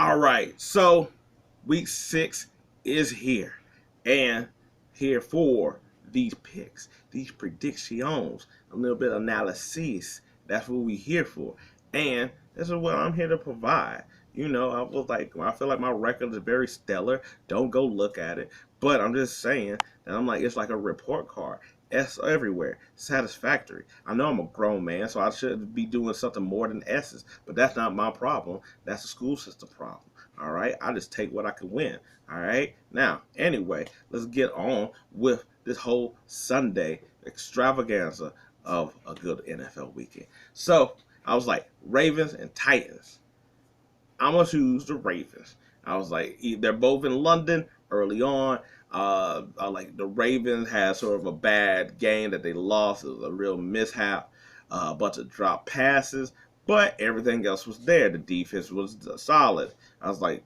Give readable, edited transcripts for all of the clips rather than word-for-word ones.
All right, so week 6 is here, and here for these picks, these predictions, a little bit of analysis. That's what we here for, and this is what I'm here to provide. I feel like my record is very stellar. Don't go look at it, but I'm just saying that I'm like it's like a report card. S everywhere, satisfactory. I know I'm a grown man, so I should be doing something more than S's, but that's not my problem. That's the school system problem. All right, I just take what I can win. All right, now anyway, let's get on with this whole Sunday extravaganza of a good NFL weekend. So I was like Ravens and Titans. I'm gonna choose the Ravens. I was like, they're both in London early on. I like the Ravens had sort of a bad game that they lost. It was a real mishap, a bunch of drop passes, but everything else was there. The defense was solid. I was like,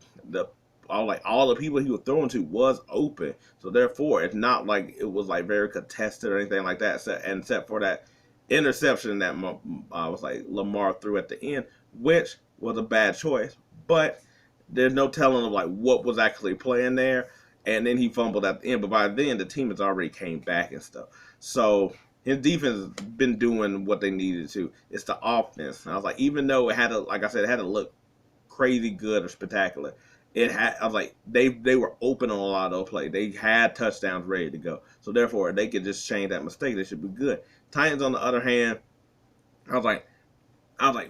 all the people he was throwing to was open. So therefore, it's not like it was like very contested or anything like that. Except for that interception that was like Lamar threw at the end, which was a bad choice. But there's no telling of like what was actually playing there. And then he fumbled at the end. But by then, the team has already came back and stuff. So his defense has been doing what they needed to. It's the offense. And I was like, even though it had to, like I said, it had to look crazy good or spectacular, I was like, they were open on a lot of those plays. They had touchdowns ready to go. So therefore, they could just change that mistake. They should be good. Titans, on the other hand, I was like,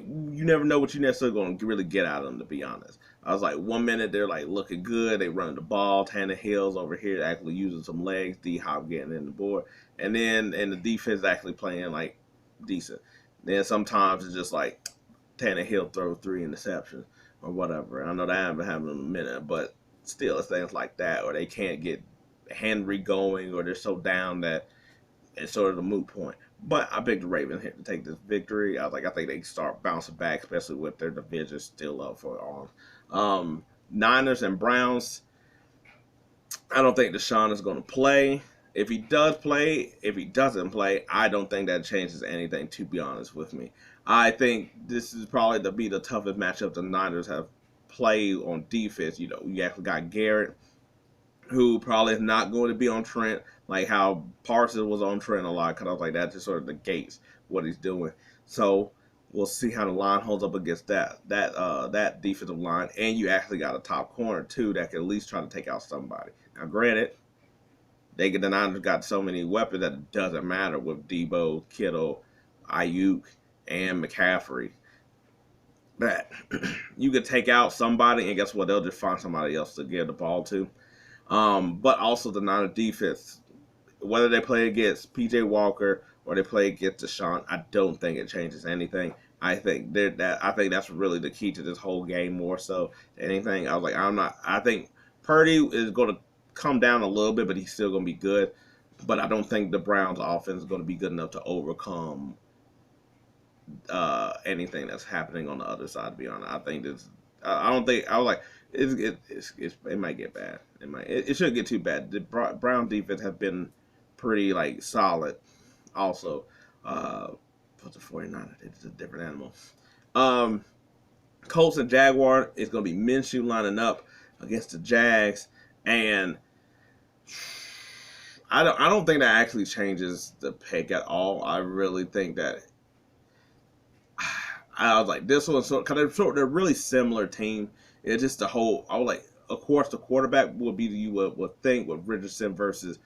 you never know what you're necessarily going to really get out of them, to be honest. I was like, 1 minute they're like looking good, they running the ball, Tannehill's over here actually using some legs, D-Hop getting in the board, and the defense actually playing like decent. Then sometimes it's just like Tannehill throws 3 interceptions or whatever. I know that hasn't been happening in a minute, but still it's things like that, or they can't get Henry going, or they're so down that it's sort of the moot point. But I picked the Ravens here to take this victory. I was like, I think they can start bouncing back, especially with their division still up for arms. Niners and Browns. I don't think Deshaun is going to play. If he doesn't play, I don't think that changes anything, to be honest with me. I think this is probably to be the toughest matchup the Niners have played on defense. You actually got Garrett, who probably is not going to be on Trent, like how Parsons was on Trent a lot, because I was like, that just sort of negates what he's doing. So we'll see how the line holds up against that defensive line, and you actually got a top corner too that can at least try to take out somebody. Now, granted, the Niners got so many weapons that it doesn't matter with Debo, Kittle, Ayuk, and McCaffrey. That you could take out somebody, and guess what? They'll just find somebody else to give the ball to. But also the Niners defense, whether they play against PJ Walker or they play against Deshaun, I don't think it changes anything. I think that's really the key to this whole game more so than anything. I was like, I think Purdy is going to come down a little bit, but he's still going to be good. But I don't think the Browns offense is going to be good enough to overcome anything that's happening on the other side, to be honest. I think this. I don't think. I was like, it might get bad. It shouldn't get too bad. The Brown defense has been pretty like solid. Also, what's the 49ers? It's a different animal. Colts and Jaguar is going to be Minshew lining up against the Jags, and I don't think that actually changes the pick at all. I really think that. I was like, this one's because they're really similar team. It's just the whole. I was like, of course, the quarterback would be you would think with Richardson versus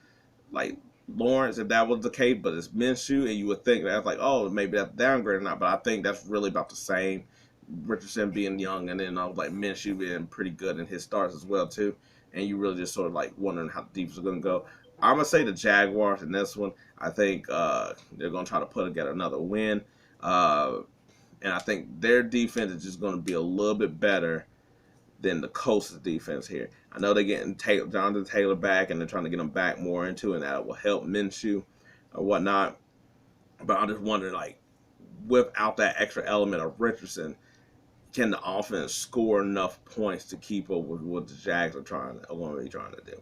like Lawrence if that was the case, but it's Minshew, and you would think that's like, oh, maybe that's downgrade or not. But I think that's really about the same. Richardson being young, and then I was like Minshew being pretty good in his starts as well too. And you really just sort of like wondering how the defense is going to go. I'm gonna say the Jaguars in this one. I think they're gonna try to put together another win. And I think their defense is just going to be a little bit better than the Colts' defense here. I know they're getting Jonathan Taylor back, and they're trying to get him back more into it, and that will help Minshew or whatnot. But I'm just wondering, like, without that extra element of Richardson, can the offense score enough points to keep up with what the Jags are going to be trying to do?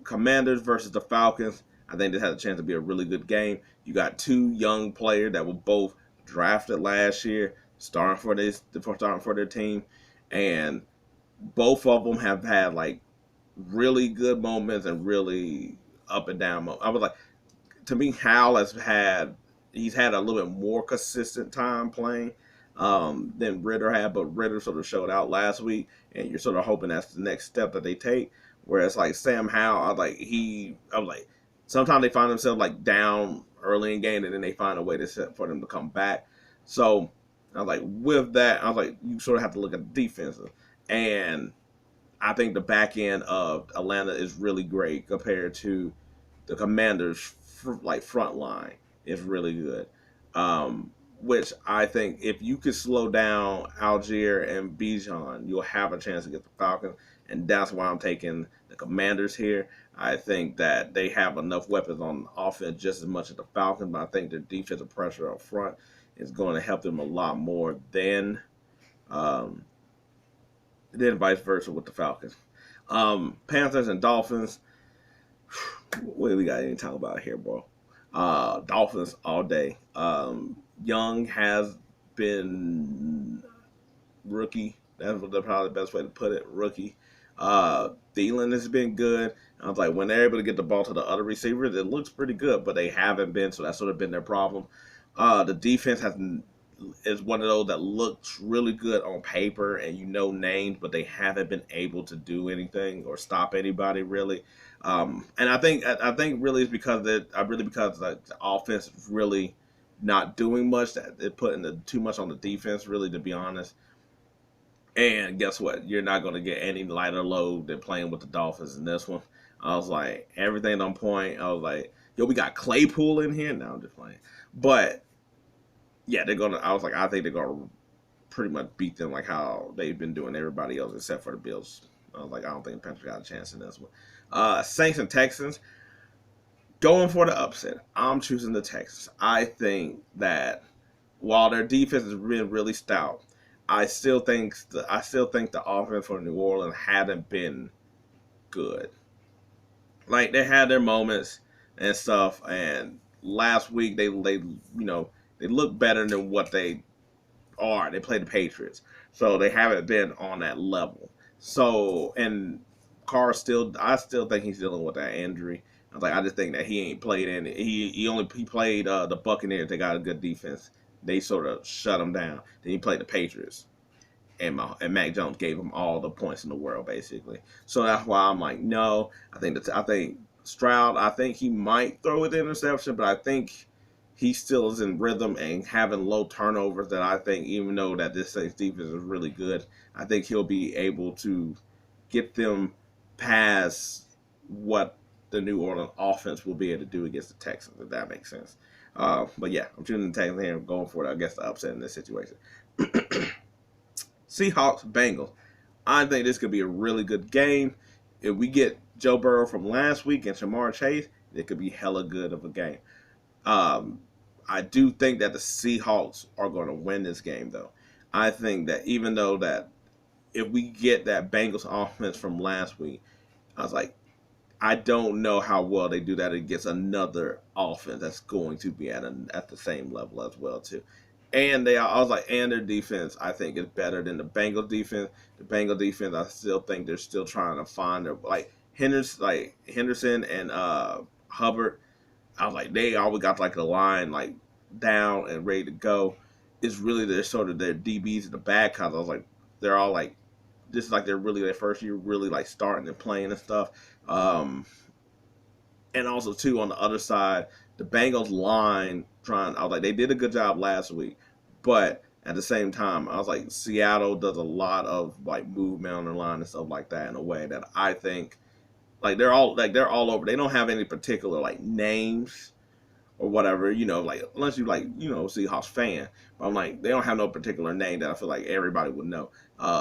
Commanders versus the Falcons. I think this has a chance to be a really good game. You got 2 young players that were both drafted last year, starting for their team, and both of them have had like really good moments and really up and down moments. I was like, to me, Hal he's had a little bit more consistent time playing than Ritter had, but Ritter sort of showed out last week, and you're sort of hoping that's the next step that they take. Whereas like Sam Howell, I was like, sometimes they find themselves like down early in game, and then they find a way to set for them to come back. So I was like, with that, I was like, you sort of have to look at the defense, and I think the back end of Atlanta is really great compared to the Commanders' like front line is really good. Which I think if you could slow down Algier and Bijan, you'll have a chance to get the Falcons, and that's why I'm taking the Commanders here. I think that they have enough weapons on offense just as much as the Falcons, but I think their defensive pressure up front is going to help them a lot more um, than vice versa with the Falcons. Panthers and Dolphins. What do we got anything to talk about here, bro? Dolphins all day. Young has been rookie. That's probably the best way to put it. Rookie. Thielen has been good. I was like, when they're able to get the ball to the other receivers, it looks pretty good, but they haven't been, so that's sort of been their problem. The defense is one of those that looks really good on paper and you know names, but they haven't been able to do anything or stop anybody really. And I think really it's because the offense is really not doing much. That they're putting too much on the defense, really, to be honest. And guess what? You're not going to get any lighter load than playing with the Dolphins in this one. I was like, everything on point. I was like, yo, we got Claypool in here. No, I'm just playing. But yeah, I think they're gonna pretty much beat them like how they've been doing everybody else except for the Bills. I was like, I don't think the Panthers got a chance in this one. Saints and Texans, going for the upset. I'm choosing the Texans. I think that while their defense has been really stout, I still think the offense for New Orleans hadn't been good. Like they had their moments and stuff, and last week they looked better than what they are. They play the Patriots, so they haven't been on that level. So and I still think he's dealing with that injury. I just think that he ain't played in it. He played the Buccaneers. They got a good defense. They sort of shut him down. Then he played the Patriots, and Mac Jones gave him all the points in the world basically. So that's why I'm like, no. I think Stroud. I think he might throw it interception, but I think he still is in rhythm and having low turnovers. That I think even though that this Saints defense is really good, I think he'll be able to get them past what the New Orleans offense will be able to do against the Texans, if that makes sense. But yeah, I'm choosing the Texans here and going for it. I guess the upset in this situation. Seahawks, Bengals. I think this could be a really good game. If we get Joe Burrow from last week and Shamar Chase, it could be hella good of a game. Um, I do think that the Seahawks are going to win this game, though. I think that even though that if we get that Bengals offense from last week, I was like, I don't know how well they do that against another offense that's going to be at the same level as well too. I was like, and their defense, I think, is better than the Bengals defense. The Bengals defense, I still think they're still trying to find their Henderson and Hubbard. I was like, they always got like the line like down and ready to go. It's really their sort of their DBs in the back because I was like, they're all like, this is like they're really their first year, really like starting and playing and stuff. Um, and also too on the other side, the Bengals line I was like, they did a good job last week, but at the same time, I was like, Seattle does a lot of like movement on the line and stuff like that in a way that I think they're all over. They don't have any particular like names or whatever, like unless you like, Seahawks fan. But I'm like, they don't have no particular name that I feel like everybody would know.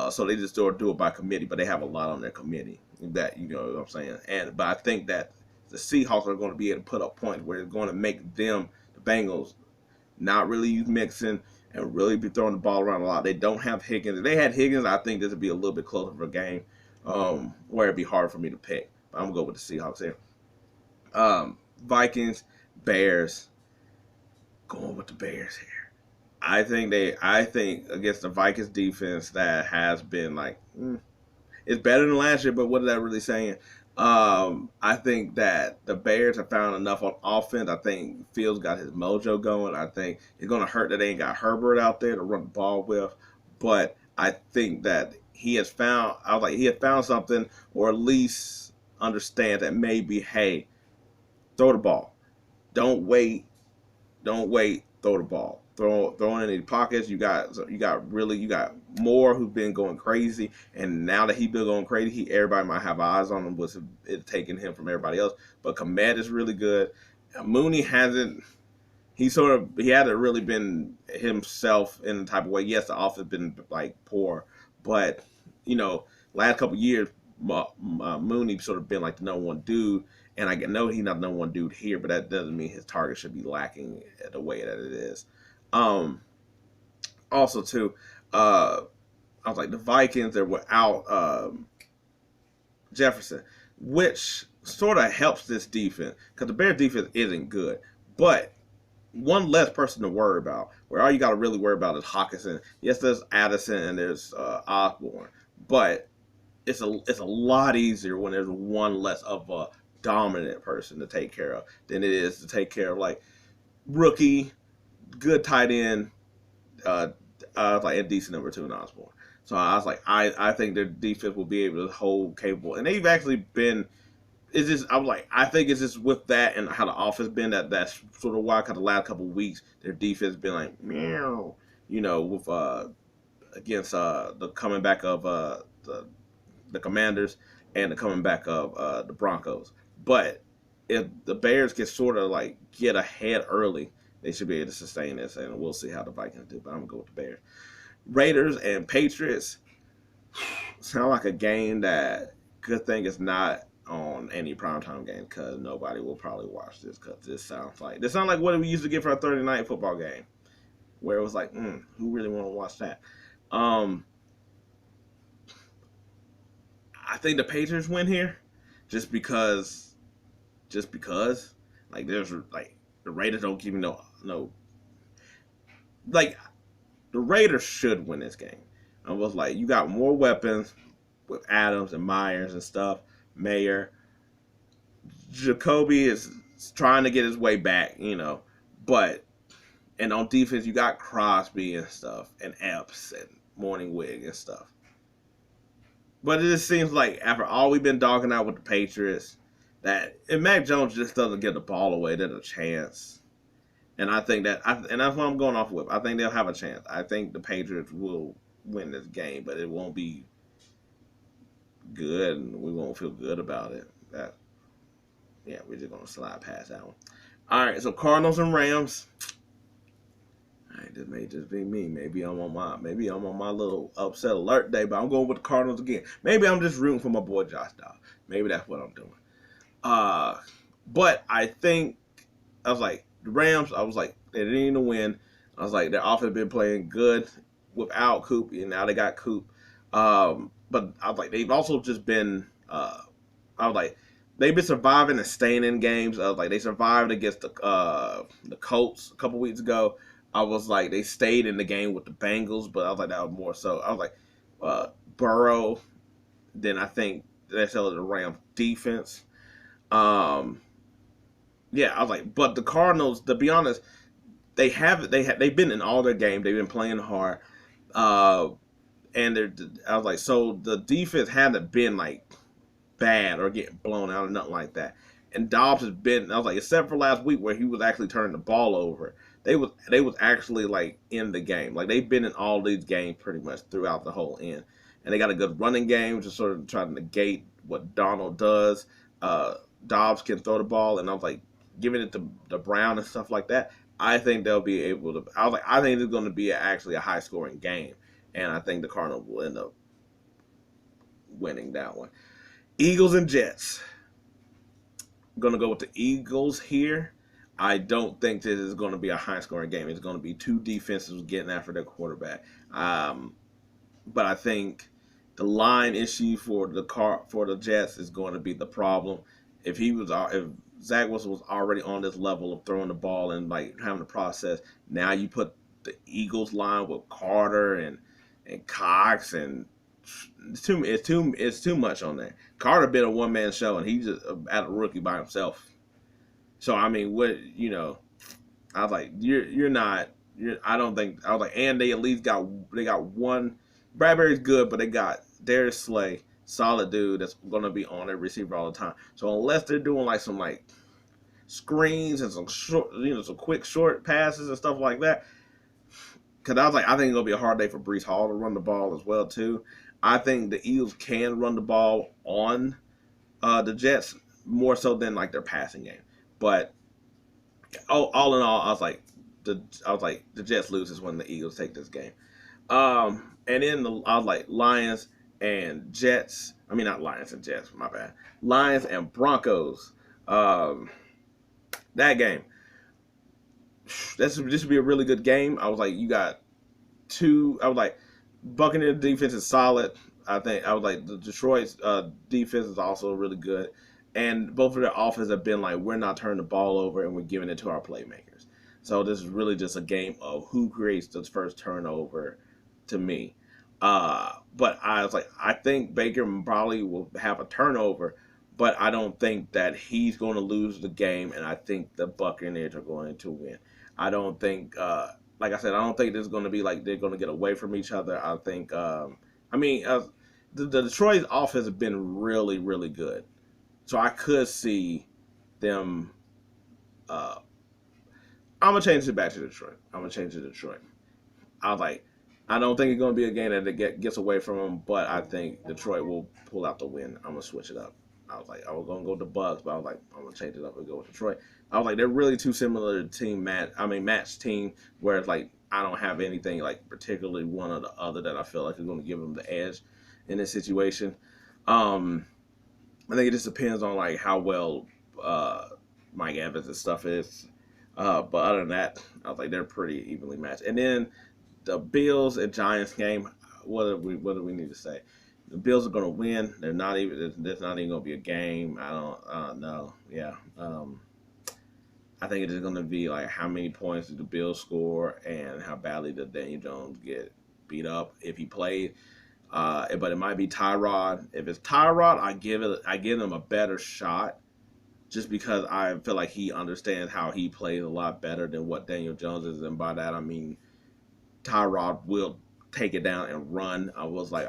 So they just do it by committee, but they have a lot on their committee that you know what I'm saying. But I think that the Seahawks are going to be able to put up points where it's going to make them, the Bengals, not really use Mixon and really be throwing the ball around a lot. They don't have Higgins. If they had Higgins, I think this would be a little bit closer of a game, where it'd be hard for me to pick. But I'm going to go with the Seahawks here. Vikings, Bears. Going with the Bears here. I think against the Vikings defense that has been like, It's better than last year, but what is that really saying? I think that the Bears have found enough on offense. I think Fields got his mojo going. I think it's going to hurt that they ain't got Herbert out there to run the ball with. But I think that he has found, I was like, he has found something, or at least understand that maybe, hey, throw the ball. Don't wait. Don't wait. Throw the ball. Throw it in the pockets. You got Moore who's been going crazy, and now that he's been going crazy, everybody might have eyes on him. Was it taking him from everybody else? But Komet is really good. Mooney hasn't. He hasn't really been himself in the type of way. Yes, the offense has been like poor, but last couple of years, Mooney sort of been like the number one dude. And I know he's not the number one dude here, but that doesn't mean his target should be lacking the way that it is. Also, too, I was like, the Vikings that were out Jefferson, which sort of helps this defense because the Bears defense isn't good. But one less person to worry about, where all you got to really worry about is Hawkinson. Yes, there's Addison and there's Osborne, but it's a lot easier when there's one less of a dominant person to take care of than it is to take care of like rookie, good tight end, like a decent number 2 in Osborne. So I was like, I think their defense will be able to hold capable, and they've actually been. It's just I was like, I think it's just with that and how the offense been that's sort of why because the last couple of weeks their defense has been like meow, with against the coming back of the Commanders and the coming back of the Broncos. But if the Bears can sort of like get ahead early, they should be able to sustain this, and we'll see how the Vikings do. But I'm gonna go with the Bears. Raiders and Patriots sound like a game that good thing is not on any primetime game because nobody will probably watch this because this sounds like what we used to get for a Thursday night football game, where it was like, who really want to watch that? I think the Patriots win here, just because, like there's like the Raiders don't give me no, like the Raiders should win this game. I was like, you got more weapons with Adams and Myers and stuff. Mayer, Jacoby is trying to get his way back, but and on defense you got Crosby and stuff and Epps and Morningwig and stuff. But it just seems like after all we've been dogging out with the Patriots, that if Mac Jones just doesn't get the ball away, there's a chance. And I think and that's what I'm going off with. I think they'll have a chance. I think the Patriots will win this game, but it won't be good, and we won't feel good about it. We're just gonna slide past that one. All right, so Cardinals and Rams. All right, this may just be me. Maybe I'm on my little upset alert day, but I'm going with the Cardinals again. Maybe I'm just rooting for my boy Josh Dobbs. Maybe that's what I'm doing. But I think I was like the Rams. I was like they didn't even win. I was like their offense been playing good without Coop, and now they got Coop. But I was like, they've also just been, I was like, they've been surviving and staying in games. I was like, they survived against the Colts a couple weeks ago. I was like, they stayed in the game with the Bengals, but I was like, that was more so. I was like, Burrow. Then I think that's the Rams defense. I was like, but the Cardinals, to be honest, they've been in all their games. They've been playing hard. And I was like, so the defense hasn't been like bad or getting blown out or nothing like that. And Dobbs has been, I was like, except for last week where he was actually turning the ball over, they was actually like in the game. Like they've been in all these games pretty much throughout the whole end. And they got a good running game to sort of try to negate what Donald does. Dobbs can throw the ball, and I was like, giving it to Brown and stuff like that. I think they'll be able to. I was like, I think it's going to be actually a high scoring game. And I think the Cardinals will end up winning that one. Eagles and Jets. I'm going to go with the Eagles here. I don't think this is going to be a high-scoring game. It's going to be two defenses getting after their quarterback. But I think the line issue for the Jets is going to be the problem. If Zach Wilson was already on this level of throwing the ball and like having the process, now you put the Eagles line with Carter and Cox, and It's too much on there. Carter been a one man show, and he's just at a rookie by himself. So I mean, what I was like, you're not. I don't think I was like, and they at least got one. Bradbury's good, but they got Darius Slay, solid dude that's gonna be on their receiver all the time. So unless they're doing like some like screens and some short, some quick short passes and stuff like that. Because I was like, I think it's gonna be a hard day for Breece Hall to run the ball as well too. I think the Eagles can run the ball on the Jets more so than like their passing game. But all in all, I was like, the Jets loses when the Eagles take this game. And then I was like Lions and Jets. I mean, not Lions and Jets. My bad. Lions and Broncos. That game. This would be a really good game. I was like, you got two. I was like, Buccaneers defense is solid. I was like, the Detroit's defense is also really good, and both of their offenses have been like, we're not turning the ball over and we're giving it to our playmakers. So this is really just a game of who creates the first turnover, to me. But I was like, I think Baker probably will have a turnover, but I don't think that he's going to lose the game, and I think the Buccaneers are going to win. I don't think, like I said, I don't think this is going to be like they're going to get away from each other. I think, the Detroit offense has been really, really good. So I could see them. I'm going to change it back to Detroit. I'm going to change it to Detroit. I was like, I don't think it's going to be a game that gets away from them, but I think Detroit will pull out the win. I'm going to switch it up. I was like, I was going to go to Bucks, but I was like, I'm going to change it up and go with Detroit. I was like, they're really too similar to match team, where it's like, I don't have anything like particularly one or the other that I feel like is going to give them the edge in this situation. I think it just depends on like how well Mike Evans and stuff is. But other than that, I was like, they're pretty evenly matched. And then the Bills and Giants game, what do we need to say? The Bills are going to win. There's not even going to be a game. I don't know. Yeah. I think it is going to be like how many points did the Bills score and how badly did Daniel Jones get beat up if he played. But it might be Tyrod. If it's Tyrod, I give him a better shot, just because I feel like he understands how he plays a lot better than what Daniel Jones is, and by that I mean Tyrod will take it down and run. I was like,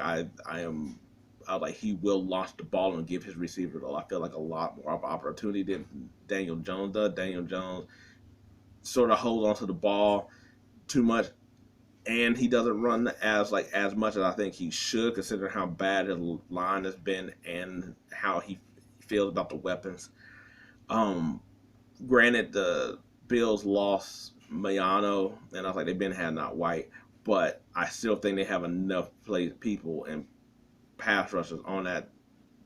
he will launch the ball and give his receivers, I feel like, a lot more opportunity than Daniel Jones does. Daniel Jones sort of holds onto the ball too much, and he doesn't run as much as I think he should, considering how bad his line has been and how he feels about the weapons. Granted, the Bills lost Mayano, and I was like, they've been had not White, but I still think they have enough people and pass rushers on that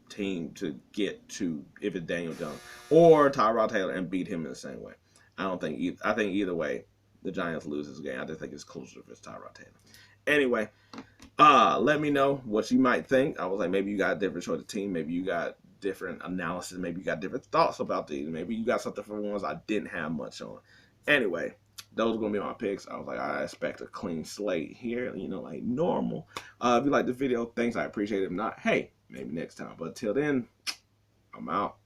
team to get to, if it's Daniel Jones or Tyrod Taylor, and beat him in the same way. I think either way, the Giants lose this game. I just think it's closer if it's Tyrod Taylor. Anyway, let me know what you might think. I was like, maybe you got a different choice of team. Maybe you got different analysis. Maybe you got different thoughts about these. Maybe you got something for ones I didn't have much on. Anyway, those are going to be my picks. I was like, I expect a clean slate here, like normal. If you like the video, thanks. I appreciate it. If not, hey, maybe next time. But till then, I'm out.